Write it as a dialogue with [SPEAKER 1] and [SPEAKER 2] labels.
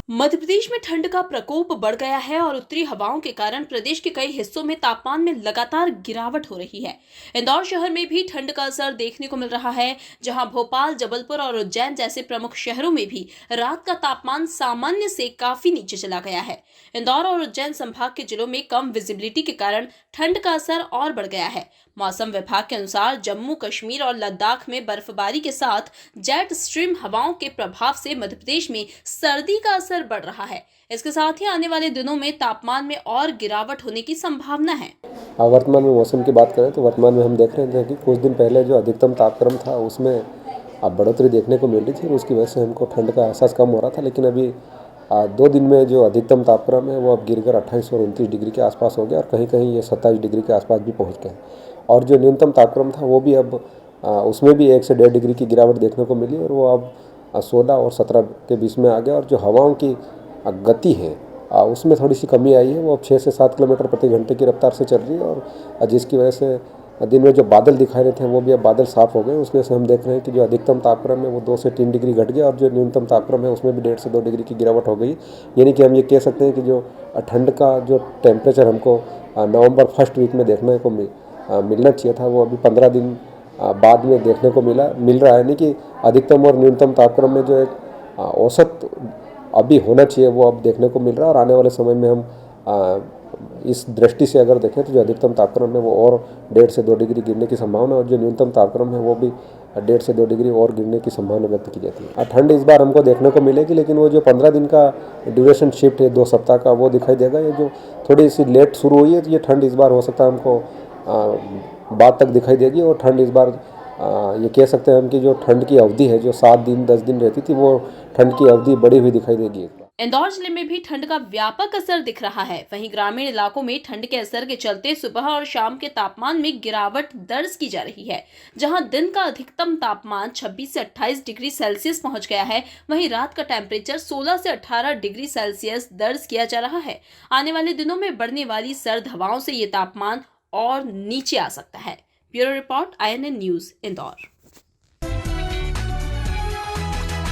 [SPEAKER 1] मध्य प्रदेश में ठंड का प्रकोप बढ़ गया है और उत्तरी हवाओं के कारण प्रदेश के कई हिस्सों में तापमान में लगातार गिरावट हो रही है। इंदौर शहर में भी ठंड का असर देखने को मिल रहा है, जहां भोपाल, जबलपुर और उज्जैन जैसे प्रमुख शहरों में भी रात का तापमान सामान्य से काफी नीचे चला गया है। इंदौर और उज्जैन संभाग के जिलों में कम विजिबिलिटी के कारण ठंड का असर और बढ़ गया है। मौसम विभाग के अनुसार जम्मू कश्मीर और लद्दाख में बर्फबारी के साथ जेट स्ट्रीम हवाओं के प्रभाव से मध्य प्रदेश में सर्दी का असर बढ़ रहा है। इसके साथ ही आने वाले दिनों में तापमान में और गिरावट होने की संभावना है।
[SPEAKER 2] वर्तमान में मौसम की बात करें तो वर्तमान में हम देख रहे थे कि कुछ दिन पहले जो अधिकतम तापक्रम था उसमें अब बढ़ोतरी देखने को मिल रही थी और उसकी वजह से हमको ठंड का एहसास कम हो रहा था। लेकिन अभी 2 दिन में जो अधिकतम तापक्रम है वो अब गिरकर 28 और 29 डिग्री के आसपास हो गया और कहीं कहीं ये 27 डिग्री के आसपास भी पहुँच गए। और जो न्यूनतम तापक्रम था वो भी अब उसमें भी 1 से 1.5 डिग्री की गिरावट देखने को मिली और वो अब 16 और 17 के बीच में आ गया। और जो हवाओं की गति है उसमें थोड़ी सी कमी आई है, वो अब 6 से 7 किलोमीटर प्रति घंटे की रफ्तार से चल रही है। और जिसकी वजह से दिन में जो बादल दिखाई देते हैं वो भी अब बादल साफ हो गए। उसकी वजह से हम देख रहे हैं कि जो अधिकतम तापक्रम है वो 2 से 3 डिग्री घट गया और जो न्यूनतम तापक्रम है उसमें भी 1.5 से 2 डिग्री की गिरावट हो गई। यानी कि हम ये कह सकते हैं कि जो ठंड का जो टेम्परेचर हमको नवंबर फर्स्ट वीक में देखने को मिलना चाहिए था वो अभी 15 दिन बाद में देखने को मिल रहा है। यानी कि अधिकतम और न्यूनतम तापक्रम में जो एक औसत अभी होना चाहिए वो अब देखने को मिल रहा है। और आने वाले समय में हम इस दृष्टि से अगर देखें तो जो अधिकतम तापक्रम है वो और 1.5 से 2 डिग्री गिरने की संभावना है और जो न्यूनतम तापक्रम है वो भी 1.5 से 2 डिग्री और गिरने की संभावना व्यक्त की जाती है। ठंड इस बार हमको देखने को मिलेगी, लेकिन वो जो 15 दिन का ड्यूरेशन शिफ्ट है 2 सप्ताह का वो दिखाई देगा। ये जो थोड़ी सी लेट शुरू हुई है तो ये ठंड इस बार हो सकता है हमको बाद तक दिखाई देगी। और ठंड इस बार ये कह सकते हैं हम कि जो ठंड की अवधि है जो 7 दिन 10 दिन रहती थी वो ठंड की अवधि बढ़ी हुई दिखाई देगी।
[SPEAKER 1] इंदौर जिले में भी ठंड का व्यापक असर दिख रहा है। वहीं ग्रामीण इलाकों में ठंड के असर के चलते सुबह और शाम के तापमान में गिरावट दर्ज की जा रही है। जहां दिन का अधिकतम तापमान 26 से 28 डिग्री सेल्सियस पहुंच गया है, वहीं रात का टेम्परेचर 16 से 18 डिग्री सेल्सियस दर्ज किया जा रहा है। आने वाले दिनों में बढ़ने वाली सर्द हवाओं से ये तापमान और नीचे आ सकता है। Bureau report, INN news, Indore.